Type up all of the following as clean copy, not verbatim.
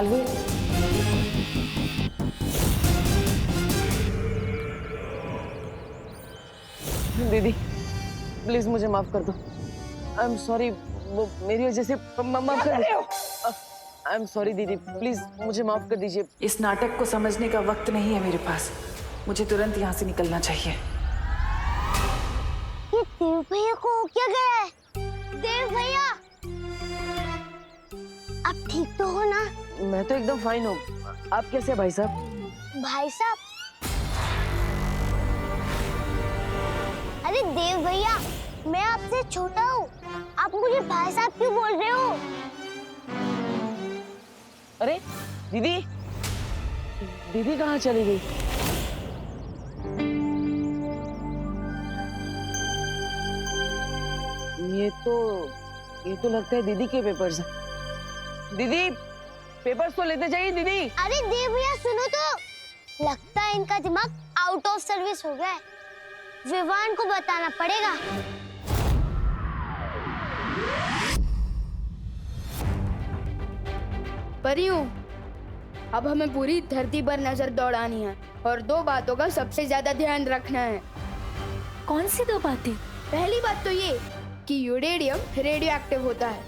बालवीर, दीदी प्लीज मुझे माफ कर दो। आई एम सॉरी, वो मेरी वजह से माफ कर दो। आई एम सॉरी दीदी, प्लीज मुझे माफ कर दीजिए। इस नाटक को समझने का वक्त नहीं है मेरे पास। मुझे तुरंत यहाँ से निकलना चाहिए। ये देव भैया को क्या गया है? देव भैया, आप ठीक तो हो ना? मैं तो एकदम फाइन हूँ। आप कैसे हैं भाई साहब? भाई साहब? अरे देव भैया, मैं आपसे छोटा हूँ, आप मुझे भाई साहब क्यों बोल रहे हो? अरे दीदी, दीदी कहाँ चली गई? ये तो लगता है दीदी के पेपर्स हैं। दीदी पेपर्स तो लेते जाइए दीदी। अरे देव भैया सुनो तो, लगता है इनका दिमाग आउट ऑफ सर्विस हो गया है। विवान को बताना पड़ेगा। परियों, अब हमें पूरी धरती पर नजर दौड़ानी है और 2 बातों का सबसे ज्यादा ध्यान रखना है। कौन सी 2 बातें? पहली बात तो ये कि यूरेडियम रेडियो एक्टिव होता है,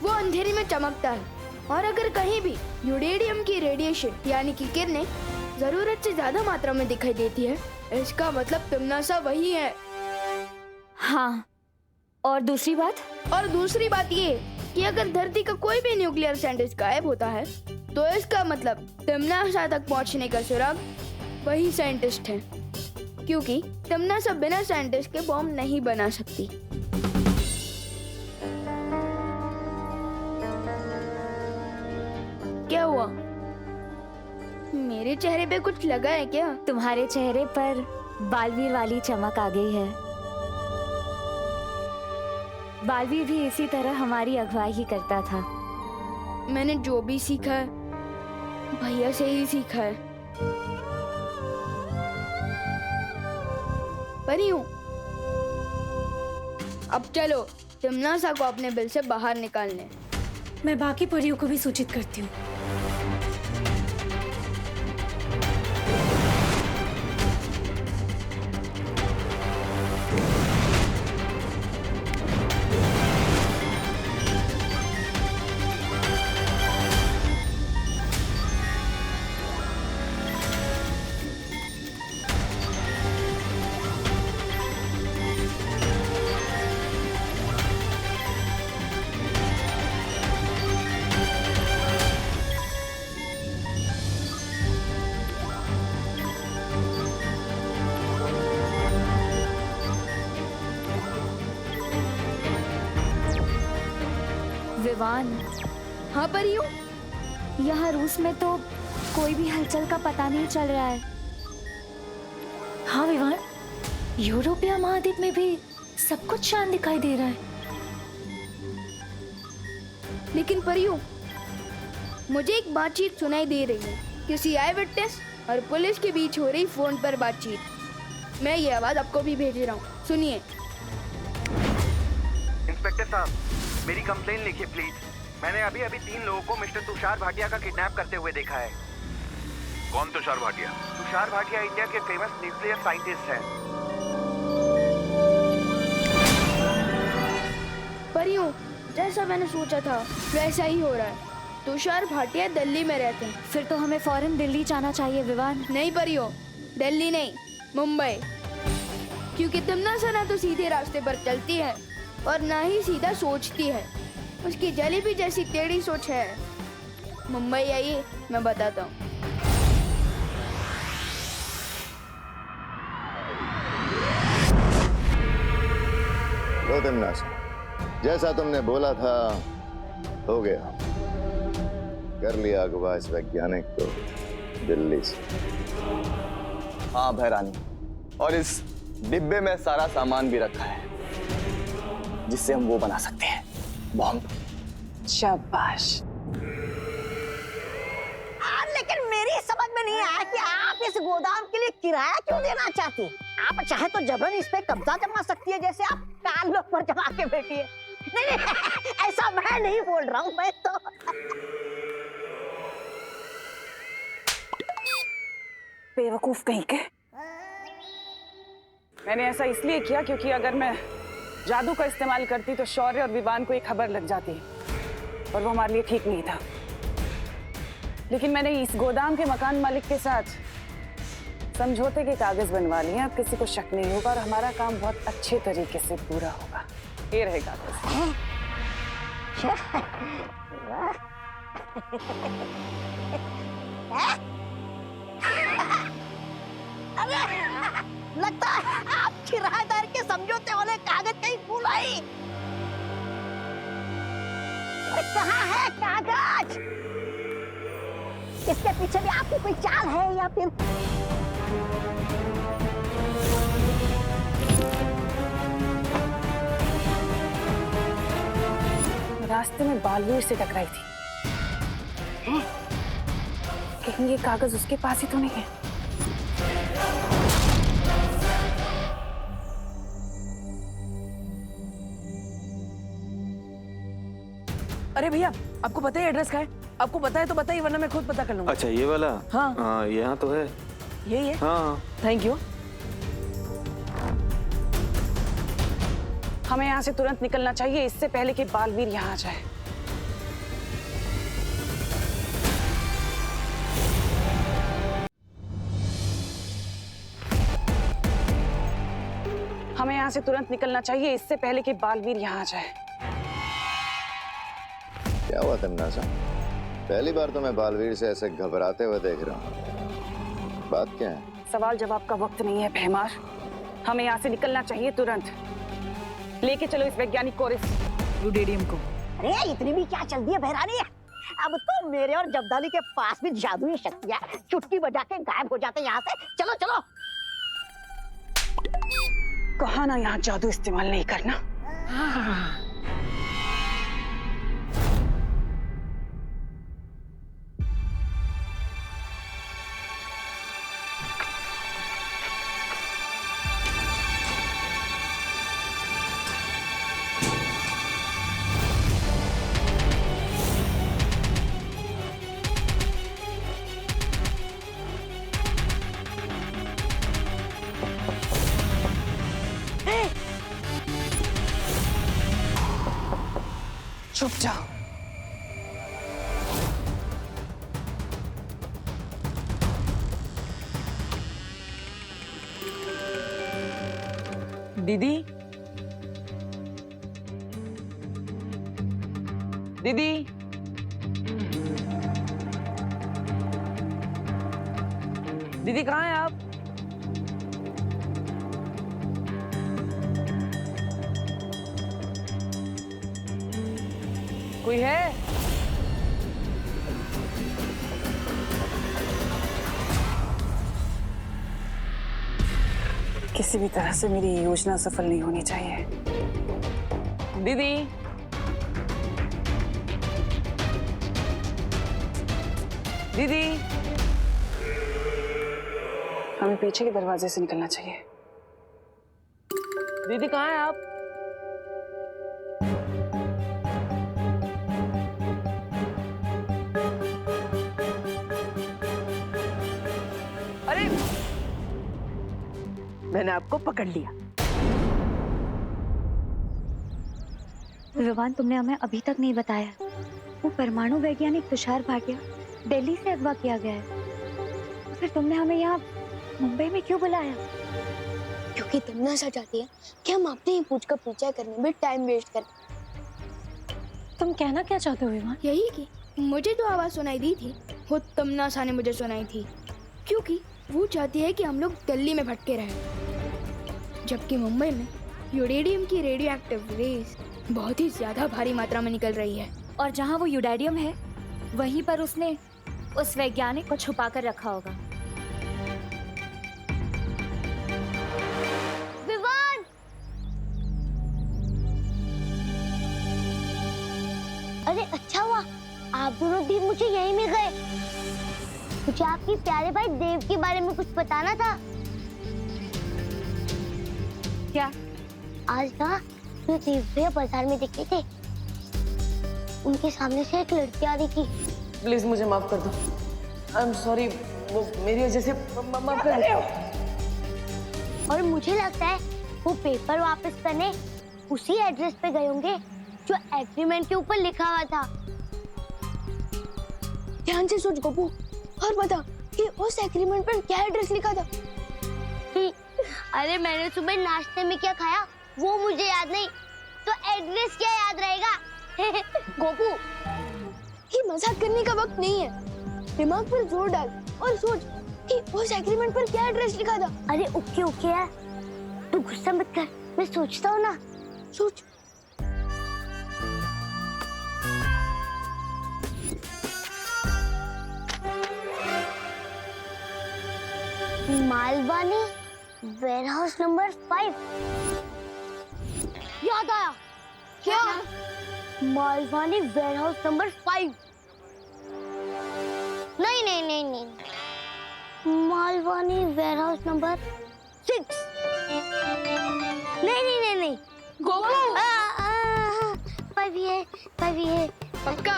वो अंधेरे में चमकता है, और अगर कहीं भी यूरेडियम की रेडिएशन यानी कि किरणें जरूरत से ज्यादा मात्रा में दिखाई देती है, इसका मतलब तिम्नासा वही है। हाँ, और दूसरी बात? और दूसरी बात ये कि अगर धरती का कोई भी न्यूक्लियर साइंटिस्ट गायब होता है, तो इसका मतलब तिम्नासा तक पहुंचने का सुराग वही साइंटिस्ट है, क्योंकि तिम्नासा बिना साइंटिस्ट के बॉम्ब नहीं बना सकती। क्या हुआ? मेरे चेहरे पे कुछ लगा है क्या? तुम्हारे चेहरे पर बालवीर वाली चमक आ गई है। बालवीर भी इसी तरह हमारी अगुवाई ही करता था। मैंने जो भी सीखा है भैया से ही सीखा है। परियों, अब चलो तिम्नासा को अपने बिल से बाहर निकालने। मैं बाकी परियों को भी सूचित करती हूँ। विवान, हाँ परियों, यहाँ रूस में तो कोई भी हलचल का पता नहीं चल रहा है। हाँ विवान, यूरोपीय महाद्वीप में भी सब कुछ शांत दिखाई दे रहा है। लेकिन परियों, मुझे एक बातचीत सुनाई दे रही है, किसी आई विटनेस और पुलिस के बीच हो रही फोन पर बातचीत। मैं ये आवाज आपको भी भेज रहा हूँ, सुनिए। इंस्पेक्टर साहब, मेरी कंप्लेन लिखिए प्लीज। मैंने अभी 3 लोगों को मिस्टर तुषार भाटिया का किडनैप करते हुए देखा है। कौन तुषार भाटिया? तुषार भाटिया इंडिया के फेमस न्यूक्लियर साइंटिस्ट हैं। परियों, जैसा मैंने सोचा था वैसा ही हो रहा है। तुषार भाटिया दिल्ली में रहते हैं। फिर तो हमें फौरन दिल्ली जाना चाहिए विवान। नहीं परियों, दिल्ली नहीं, मुंबई, क्योंकि तिम्नासा ना तो सीधे रास्ते पर चलती है और ना ही सीधा सोचती है। उसकी जलेबी जैसी टेढ़ी सोच है। मुंबई आइए, मैं बताता हूँ। लो तिम्नासा, जैसा तुमने बोला था हो गया। कर लिया अगवा इस वैज्ञानिक को दिल्ली से। हाँ भैरानी, और इस डिब्बे में सारा सामान भी रखा है जिससे हम वो बना सकते हैं, बॉम्ब। शाबाश। लेकिन मेरी समझ में नहीं आया कि आप इस गोदाम के लिए किराया क्यों देना चाहती हैं? आप चाहे तो जबरन इस पे कब्जा जमा सकती है, जैसे आप कान लोग पर जमा के बैठी है। नहीं, ऐसा मैं नहीं बोल रहा हूँ। मैं तो बेवकूफ कहीं के। मैंने ऐसा इसलिए किया क्योंकि अगर मैं जादू का इस्तेमाल करती तो शौर्य और विवान को एक खबर लग जाती और वो हमारे लिए ठीक नहीं था। लेकिन मैंने इस गोदाम के मकान मालिक के साथ समझौते के कागज बनवा लिए। अब किसी को शक नहीं होगा और हमारा काम बहुत अच्छे तरीके से पूरा होगा। ये रहे कागज। लगता है आप किराएदार के समझौते वाले कागज कहीं भूल आई। कहाँ है कागज? इसके पीछे भी आपकी कोई चाल है या फिर? रास्ते में बालवीर से टकराई थी। कहीं ये कागज उसके पास ही तो नहीं है? अरे भैया, आपको पता है एड्रेस का है? आपको पता है तो बताइए, वरना मैं खुद पता कर लूंगा। अच्छा, ये वाला? हाँ यहाँ तो है। यही है? हाँ। Thank you. हमें यहाँ से तुरंत निकलना चाहिए, इससे पहले कि बालवीर यहाँ आ जाए। हमें यहाँ से तुरंत निकलना चाहिए, इससे पहले कि बालवीर यहाँ आ जाए। क्या हुआ तमन्ना? पहली बार तो मैं बालवीर से ऐसे घबराते हुए देख रहा हूँ। बात क्या है? सवाल जवाब का वक्त नहीं है भैमार। हमें यहाँ से निकलना चाहिए तुरंत। लेके चलो इस वैज्ञानिक को और इस यूडेरियम को। अरे इतनी भी क्या चल दी है बहरानी? अब तो मेरे और जब्दाली के पास भी जादुई शक्तियां चुटकी बजा के गायब हो जाते हैं यहाँ से। चलो चलो। कहा ना यहाँ जादू इस्तेमाल नहीं करना। चुप जाओ। दीदी, दीदी, दीदी कहाँ हैं आप? कोई है? किसी भी तरह से मेरी योजना सफल नहीं होनी चाहिए। दीदी, दीदी, हमें पीछे के दरवाजे से निकलना चाहिए। दीदी कहाँ हैं आप? मैंने आपको पकड़ लिया। विवान, तुमने हमें अभी तक नहीं बताया, वो परमाणु वैज्ञानिक तुषार भाटिया दिल्ली से अगवा किया गया है। फिर तुमने हमें यहाँ मुंबई में क्यों बुलाया? क्योंकि तमन्ना चाहती है कि हम अपने ही पूछ का पीछा करने में टाइम वेस्ट करें। तुम कहना क्या चाहते हो विवान? यही कि मुझे जो आवाज सुनाई दी थी वो तमन्ना ने मुझे सुनाई थी, क्योंकि वो चाहती है कि हम लोग दिल्ली में भटके रहें, जबकि मुंबई में यूरेनियम की रेडियो एक्टिव रेस बहुत ही ज्यादा भारी मात्रा में निकल रही है। और जहाँ वो यूरेनियम है वहीं पर उसने उस वैज्ञानिक को छुपा कर रखा होगा। विवान! अरे अच्छा हुआ आप दोनों भी मुझे यहीं मिल गए। मुझे आपके प्यारे भाई देव के बारे में कुछ बताना था। क्या? आज ना जो देव भैया बाजार में दिखे थे, उनके सामने से एक लड़की आ रही थी। प्लीज मुझे माफ कर दो। आई एम सॉरी, वो मेरी वजह से माफ कर दो। और मुझे लगता है वो पेपर वापस करने उसी एड्रेस पे गए होंगे जो एग्रीमेंट के ऊपर लिखा हुआ था। ध्यान से सोच गोपू और बता कि उस एग्रीमेंट पर क्या एड्रेस लिखा था। अरे मैंने सुबह नाश्ते में क्या खाया वो मुझे याद नहीं, तो एड्रेस क्या याद रहेगा। गोपू, ये मजाक करने का वक्त नहीं है। दिमाग पर जोर डाल और सोच कि उस एग्रीमेंट पर क्या एड्रेस लिखा था। अरे ओके ओके यार, तू गुस्सा मत कर, मैं सोचता हूँ ना। सोच। Malvani warehouse number 5। याद आया। क्या? Malvani warehouse number 5। नहीं नहीं नहीं नहीं, मालवानी वेयरहाउस नंबर 6। नहीं नहीं नहीं नहीं, गोपू 5 है। पक्का?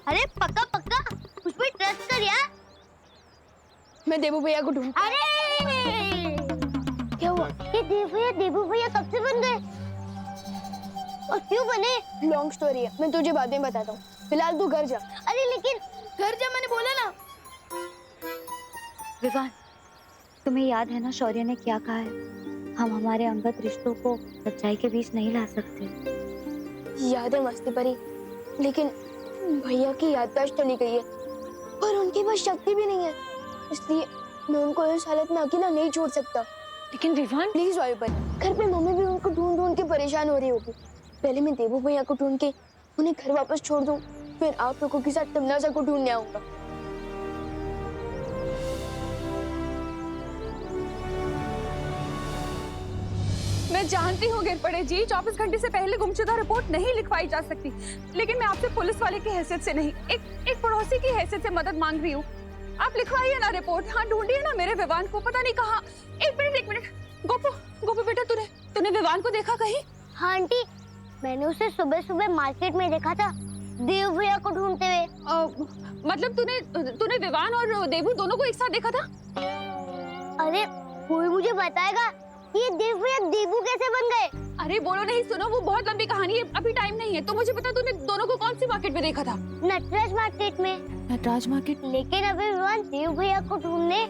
अरे पक्का पक्का, उस पर ट्रस्ट कर यार। मैं देबू भैया को ढूंढ। अरे क्या हुआ? ये देबू भैया कब से बन गए और क्यों बने? लॉन्ग स्टोरी है, मैं तुझे बाद में बताता हूँ। फिलहाल तू घर जा। अरे लेकिन घर जा, मैंने बोला ना। विवान, तुम्हें याद है ना शौर्य ने क्या कहा है? हम हमारे अंगत रिश्तों को सच्चाई के बीच नहीं ला सकते। याद है मस्ती परी, लेकिन भैया की याददाश्त चली गई है और उनके पास शक्ति भी नहीं है, इसलिए मैं उनको इस हालत में अकेला नहीं छोड़ सकता। लेकिन विवान, प्लीज वायुपन, घर पे मम्मी भी उनको ढूंढ ढूंढ के परेशान हो रही होगी। पहले मैं देबू भैया को ढूंढ के उन्हें घर वापस छोड़ दूं, फिर आप लोगों के साथ तमन्ना को ढूंढने आऊंगा। मैं जानती हूँ गिरपड़े जी, 24 घंटे से पहले गुमशुदा रिपोर्ट नहीं लिखवाई जा सकती, लेकिन मैं आपसे पुलिस वाले की हैसियत से नहीं, एक पड़ोसी की हैसियत से मदद मांग रही हूँ। आप लिखवाइए ना रिपोर्ट। हाँ, ढूंढिए ना मेरे विवान को, पता नहीं कहाँ। एक मिनट गोपू बेटा, तूने विवान को देखा कहीं? हाँ आंटी, मैंने उसे सुबह सुबह मार्केट में देखा था देव भैया को ढूंढते हुए। मतलब तूने विवान और देवू दोनों को एक साथ देखा था? अरे कोई मुझे बताएगा ये देव भैया देवू कैसे बन गए? अरे बोलो नहीं, सुनो, वो बहुत लंबी कहानी है, अभी टाइम नहीं है। तो मुझे पता, तूने दोनों को कौन सी मार्केट में देखा था? नटराज मार्केट में। नटराज मार्केट? लेकिन अभी विवान देव भैया को ढूंढने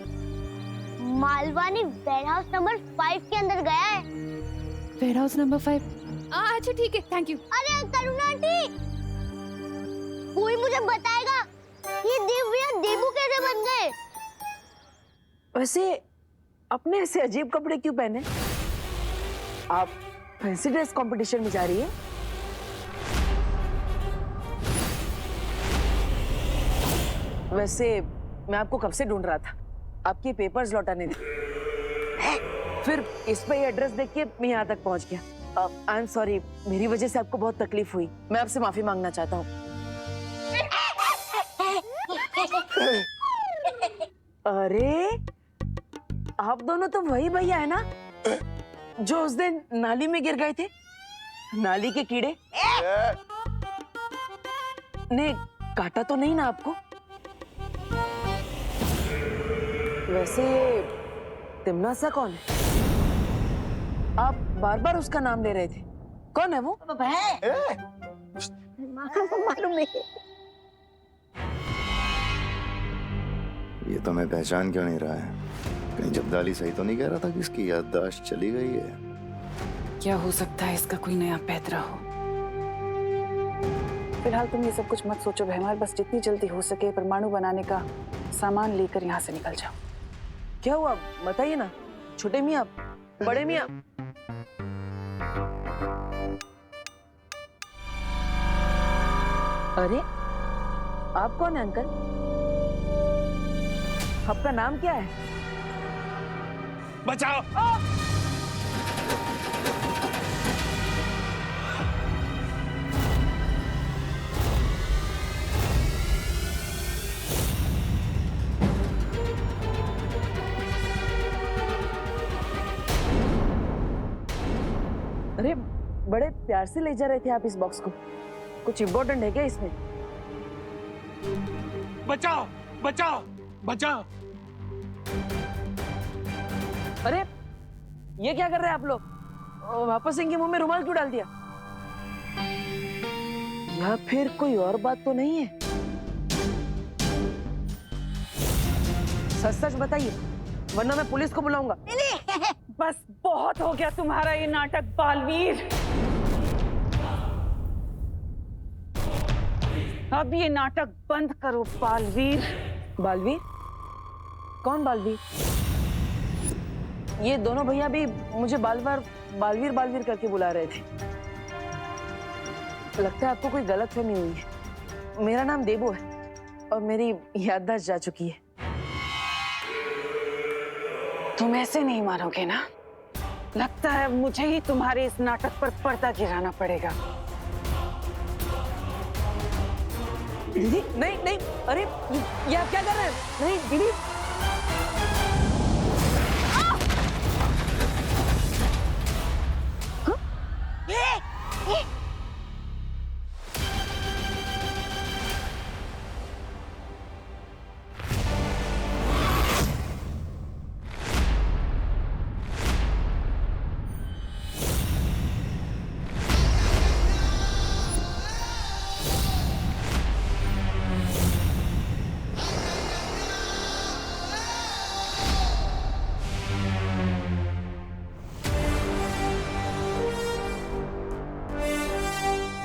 मालवानी वेयरहाउस नंबर 5 के अंदर गया है। Warehouse number 5? अच्छा ठीक है, थैंक यू। अरे करुणा आंटी, कोई मुझे बताएगा ये देव भैया देवू कैसे बन गए? वैसे अपने ऐसे अजीब कपड़े क्यों पहने? आप फैंसी ड्रेस कंपटीशन में जा रही है? वैसे मैं आपको कब से ढूंढ रहा था, आपके पेपर्स लौटाने थे। फिर इस पे एड्रेस देख के मैं यहाँ तक पहुँच गया। आई एम सॉरी, मेरी वजह से आपको बहुत तकलीफ हुई, मैं आपसे माफी मांगना चाहता हूँ। अरे आप दोनों तो वही भैया है ना जो उस दिन नाली में गिर गए थे? नाली के कीड़े ने काटा तो नहीं ना आपको? वैसे तिमनासा कौन है? आप बार बार उसका नाम ले रहे थे, कौन है वो? मालूम नहीं। ये तो मैं पहचान क्यों नहीं रहा है? कहीं जब्दाली सही तो नहीं कह रहा था कि इसकी याददाश्त चली गई है? क्या हो सकता है इसका कोई नया पैतरा हो? फिलहाल तुम ये सब कुछ मत सोचो भैमार, बस जितनी जल्दी हो सके परमाणु बनाने का सामान लेकर यहाँ से निकल जाओ। क्या हुआ बताइए ना, छोटे मियाँ, बड़े मियाँ? अरे आप कौन है अंकल? आपका नाम क्या है? बचाओ! अरे बड़े प्यार से ले जा रहे थे आप इस बॉक्स को, कुछ इम्पोर्टेंट है क्या इसमें? बचाओ! बचाओ! बचाओ! अरे ये क्या कर रहे हैं आप लोग? वापस इनके मुंह में रुमाल क्यों डाल दिया? या फिर कोई और बात तो नहीं है? सच सच बताइए, वरना मैं पुलिस को बुलाऊंगा। बस बहुत हो गया तुम्हारा ये नाटक बालवीर। अब ये नाटक बंद करो बालवीर। बालवीर? कौन बालवीर? ये दोनों भैया भी मुझे बालवीर बालवीर करके बुला रहे थे। लगता है आपको कोई गलतफहमी हुई है। मेरा नाम देबू है और मेरी याददाश्त जा चुकी है। तुम ऐसे नहीं मारोगे ना? लगता है मुझे ही तुम्हारे इस नाटक पर पर्दा गिराना पड़ेगा। दीदी नहीं नहीं, अरे ये आप क्या कर रहे हैं? नहीं दीदी।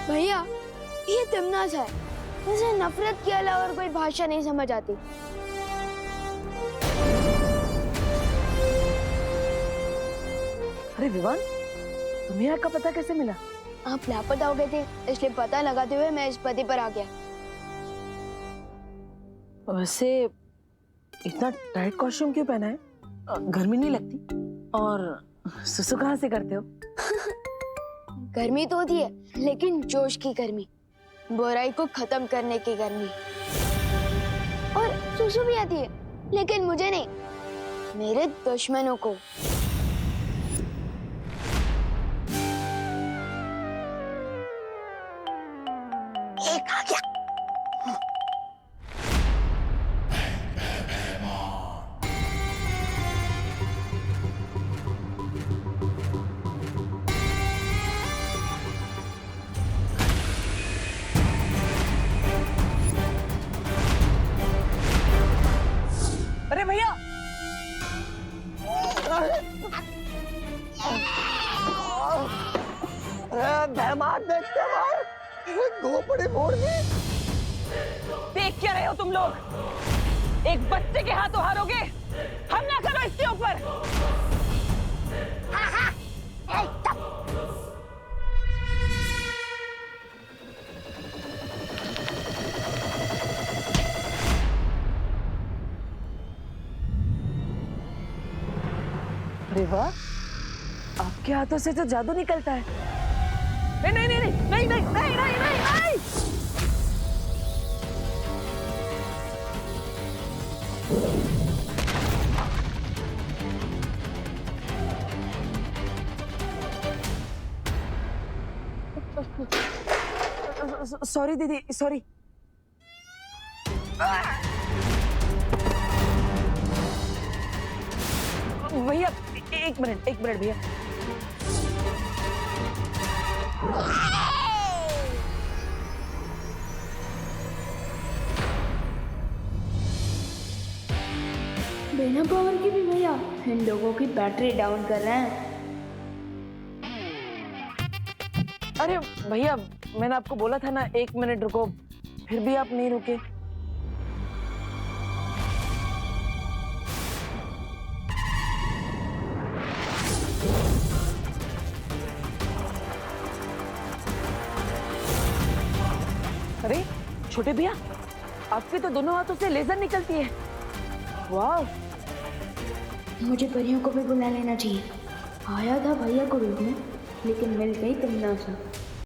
भैया ये तिमनास है, मुझे नफरत के अलावा और कोई भाषा नहीं समझ आती। अरे विवान, तुम्हें यहाँ का पता कैसे मिला? आप लापता हो गए थे, इसलिए पता लगाते हुए मैं इस पते पर आ गया। वैसे इतना टाइट कॉस्ट्यूम क्यों पहना है? गर्मी नहीं लगती? और सुसु कहाँ से करते हो? गर्मी तो होती है, लेकिन जोश की गर्मी, बुराई को खत्म करने की गर्मी। और सुसु भी आती है, लेकिन मुझे नहीं, मेरे दुश्मनों को। एक आ गया। अरे भैया, घोपड़ी फोड़ दी। देख क्या रहे हो तुम लोग? एक बच्चे के हाथों हारोगे? हमला करो इसके ऊपर। अरे वाह, आपके हाथों से तो जादू निकलता है। नहीं नहीं नहीं नहीं नहीं नहीं नहीं नहीं नहीं। सॉरी दीदी, सॉरी। भैया एक मिनट भैया। बिना पावर के भी भैया इन लोगों की बैटरी डाउन कर रहे हैं। अरे भैया, मैंने आपको बोला था ना 1 मिनट रुको, फिर भी आप नहीं रुके। अरे छोटे भैया, आपके तो दोनों हाथों से लेजर निकलती है। वाह, मुझे परियों को भी बुला लेना चाहिए। आया था भैया को रोकने, लेकिन मिल गई तिमनासा।